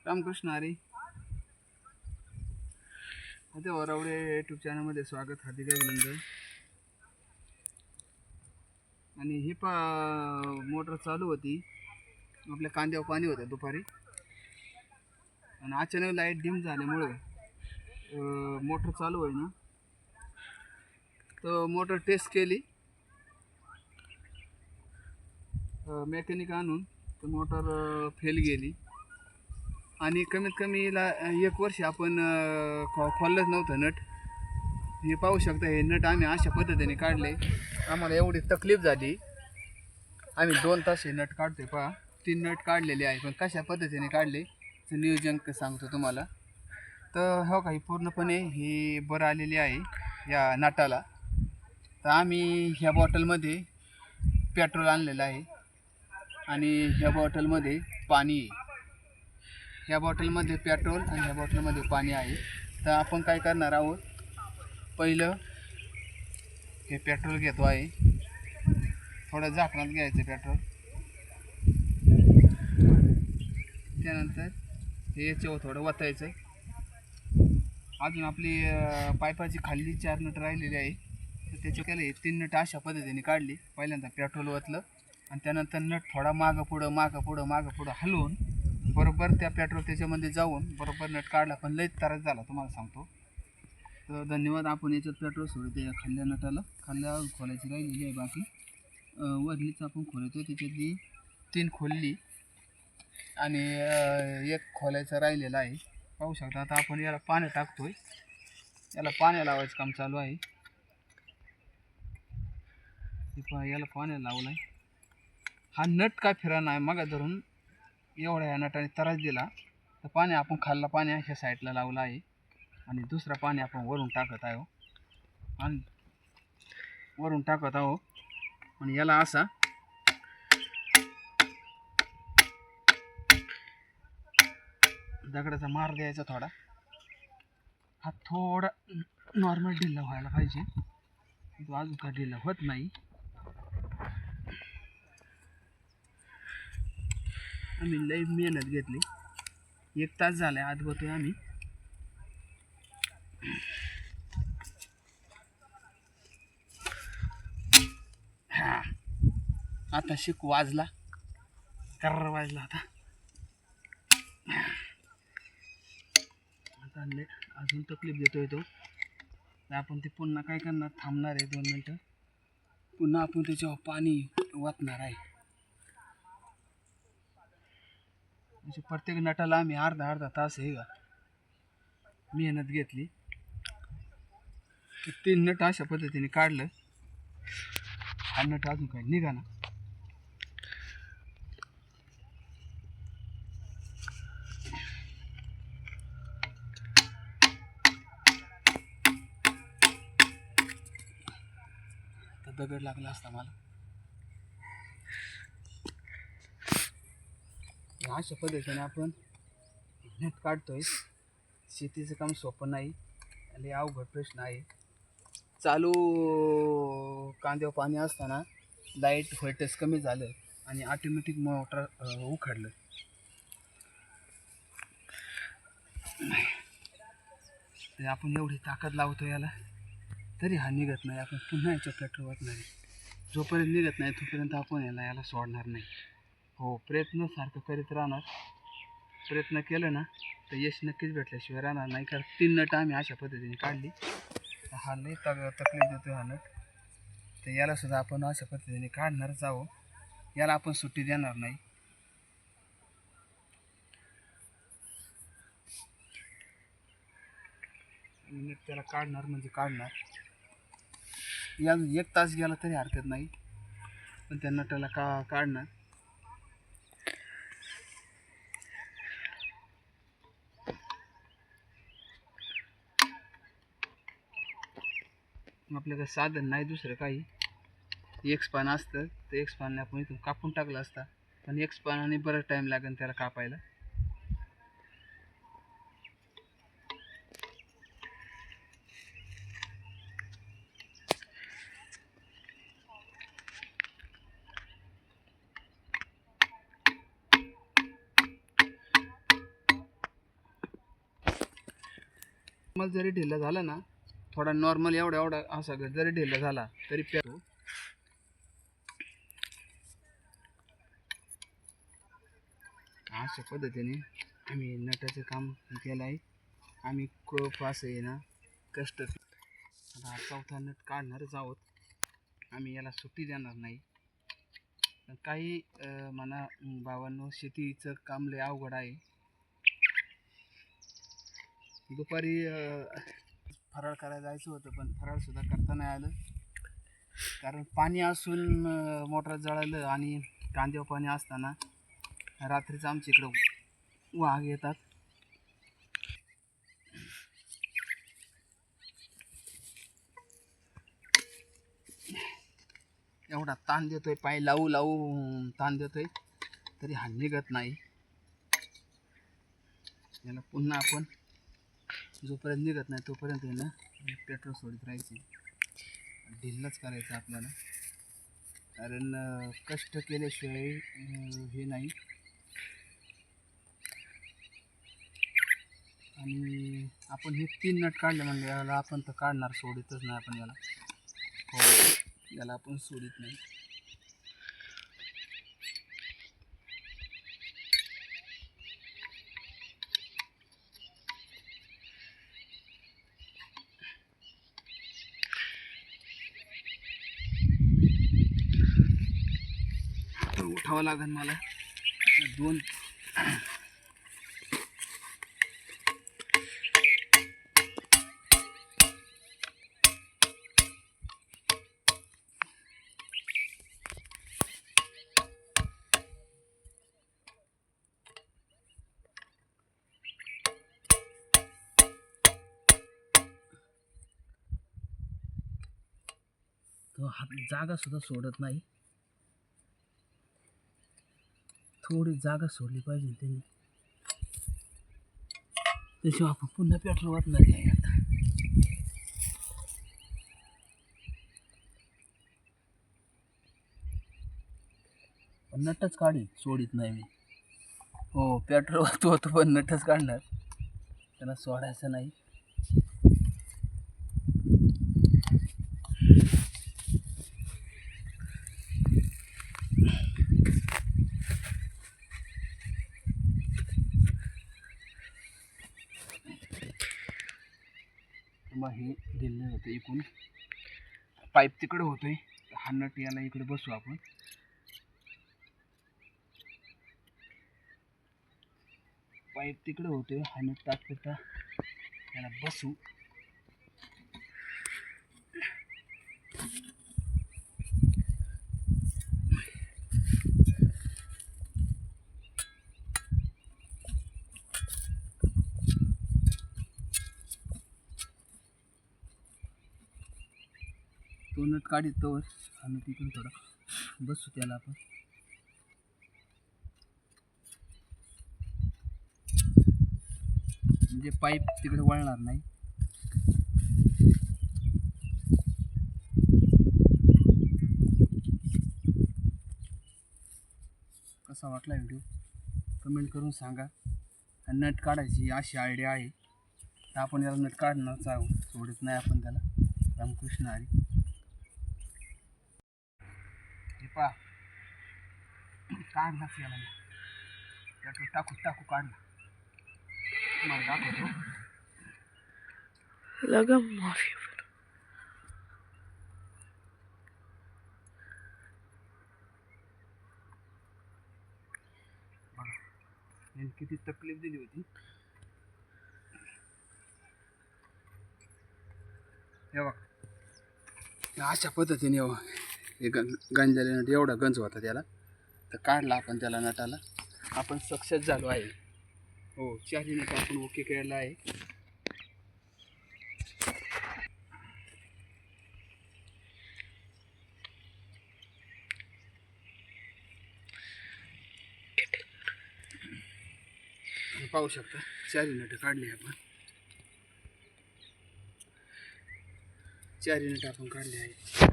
रामकृष्ण हरी. आता वरवडे यूट्यूब चॅनलमध्ये स्वागत, हार्दिक अभिनंदन. आणि ही मोटर चालू होती, आपल्या कांद्यावर पाणी होतं दुपारी, आणि अचानक लाईट डिम झाल्यामुळं मोटर चालू होई ना. तर मोटर टेस्ट केली मेकॅनिक आणून, तर मोटर फेल गेली. आणि कमीत कमी एक वर्ष आपण खोललंच नव्हतं नट. हे पाहू शकता, हे नट आम्ही अशा पद्धतीने काढले. आम्हाला एवढी तकलीफ झाली. आम्ही 2 तास हे नट काढतोय. पहा, 3 नट काढलेले आहे, पण कशा पद्धतीने काढले तर नियोजन सांगतो तुम्हाला. तर हो काही पूर्णपणे हे बरं आलेली आहे या नटाला. तर आम्ही ह्या बॉटलमध्ये पेट्रोल आणलेलं आहे आणि ह्या बॉटलमध्ये पाणी आहे. ह्या बॉटलमध्ये पेट्रोल आणि ह्या बॉटलमध्ये पाणी आहे. तर आपण काय करणार आहोत, पहिलं हे पेट्रोल घेतो आहे, थोडं झाकणात घ्यायचं पेट्रोल. त्यानंतर हे याच्यावर थोडं वतायचं. अजून आपली पाईपाची खाली 4 नट राहिलेली आहे, तर त्याच्या केलं 3 नट अशा पद्धतीने काढली. पहिल्यांदा पेट्रोल ओतलं आणि त्यानंतर नट थोडा मागं पुढं हलवून बरोबर त्या पेट्रोल त्याच्यामध्ये जाऊन बरोबर नट काढला. पण लईच त्रास झाला तुम्हाला सांगतो. तर धन्यवाद. आपण याच्यात पेट्रोल सोडतो या खाल्ल्या नटाला. खाल्ल्या खोलायची राहिलेली आहे, बाकी वरलीच आपण खोलतो. त्याच्यातली 3 खोलली आणि एक खोलायचा राहिलेला आहे. पाहू शकता. आता आपण याला पाणी टाकतोय, याला पाणी लावायचं काम चालू आहे. याला पाणी लावलं आहे. हा नट काय फिरा नाही मग धरून एवढ्या या नटाने त्रास दिला. तर पाणी आपण खाल्ला, पाणी अशा साईडला लावलं आहे आणि दुसरं पाणी आपण वरून टाकत आहो आणि याला असा दगडाचा मार द्यायचा थोडा. हा थोडा नॉर्मल ढिल्ला व्हायला पाहिजे, तो अजून का ढिल्ला होत नाही. आम्ही लई मेहनत घेतली, 1 तास झालाय आत बघतोय आम्ही. आता शिक वाजला, कर्र वाजला. आता अजून तकलीफ देतोय तो. आपण ते पुन्हा काय करणार, थांबणार आहे 2 मिनटं. पुन्हा आपण त्याच्यावर पाणी वाटणार आहे. म्हणजे प्रत्येक नटाला आम्ही अर्धा तास हे मेहनत घेतली. 3 नट अशा पद्धतीने काढलं. हा नट अजून काही निघा ना. दगड लागला असता मला. अशा पद्धतीने आपण नट काढतोय. शेतीचं काम सोपं नाही आणि अवघड प्रश्न आहे. चालू कांद्यावर पाणी असताना लाईट व्होल्टेज कमी झालं आणि ऑटोमॅटिक मोटर उखडलं. तर आपण एवढी ताकद लावतो याला, तरी हा निघत नाही. आपण पुन्हा याच्या पेट्रोल वाटणार आहे. जोपर्यंत निघत नाही तोपर्यंत आपण याला सोडणार नाही. हो, प्रयत्न सारखं करीत राहणार. प्रयत्न केलं ना तर यश नक्कीच भेटल्याशिवाय राहणार नाही. कारण 3 नट आम्ही अशा पद्धतीने काढली. हा लई तकलीफ देतो हा नट. तर याला सुद्धा आपण अशा पद्धतीने काढणारच आहोत. याला आपण सुट्टी देणार नाही. नट त्याला काढणार म्हणजे काढणार. या 1 तास गेला तरी हरकत नाही, पण त्या नटाला काढणार. आपल्याकडे साधन नाही दुसरं काही. एक स्पान असतं तर एक स्पानने आपण इथून कापून टाकला असता, पण एक स्पानाने बराच टाईम लागेल त्याला कापायला. मला जरी ढिला झाला ना, थोडा नॉर्मल एवढा एवढा असा जरी ढिला झाला तरी पेतो. अशा पद्धतीने आम्ही नटाचं काम केलं आहे. आम्ही खूप असं आहे ना कष्ट. आता चौथा नट काढणारच आहोत. आम्ही याला सुट्टी देणार नाही. काही म्हणा भावांनो, शेतीचं काम लय अवघड आहे. दुपारी फराळ करायला जायचं होतं, पण फराळसुद्धा करता नाही आलं, कारण पाणी असून मोटर जळालं. आणि कांद्यावर पाणी असताना रात्रीचं आमच्या इकडं वाघ येतात. एवढा ताण देतोय, पाय लावू लावू ताण देतोय, तरी हा निघत नाही. याला पुन्हा आपण जोपर्यंत निघत नाही तोपर्यंत आहे ना पेट्रोल सोडत राहायचे. ढिल्लच करायचं आपल्याला, कारण कष्ट केल्याशिवाय हे नाही. आणि आपण हे 3 नट काढले म्हणजे याला आपण तर काढणार, सोडितच नाही आपण याला. हो, याला आपण सोडित नाही. उठावं लागेल मला 2. तो हात जागा सुद्धा सोडत नाही. थोडी जागा सोडली पाहिजे त्यांनी, त्याशिवाय आपण पुन्हा पेट्रोल वाटणार नाही. आता नटच काढी, सोडित नाही मी. हो, पेट्रोल वाहतो होतो पण नटच काढणार, त्याला सोडायचं नाही. मग हे दिलं होतं इकडून, पाईप तिकडे होतोय, हा नट याला इकडे बसू आपण. पाईप तिकडे होतोय, हा नट तात्पुरता याला बसू. तो नट काढित तोवर हा नट इकडून थोडा बसू त्याला आपण. म्हणजे पाईप तिकडे वळणार नाही. कसा वाटला व्हिडिओ कमेंट करून सांगा. नट काढायची अशी आयडिया आहे, तर आपण याला नट काढणारच आहोत, सोडत नाही आपण त्याला. रामकृष्ण हरी. हे पहा, काढलाच याला पेट्रोल टाकू टाकू काढला. तुम्हाला दाखवतो. लगा माफी. बघा यांनी किती तकलीफ दिली होती. हे बघा अशा पद्धतीने हे गंजाले नट एवढा गंज होता त्याला, तर काढला आपण त्याला नटाला. आपण सक्सेस झालो आहे. हो, 4 नट आपण ओके केलेला आहे. पाहू शकता 4 नट काढले आपण. 4 नट आपण काढले आहे.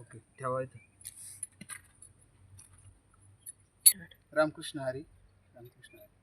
ओके, ठेवायचं. रामकृष्ण हरी. रामकृष्ण हरी.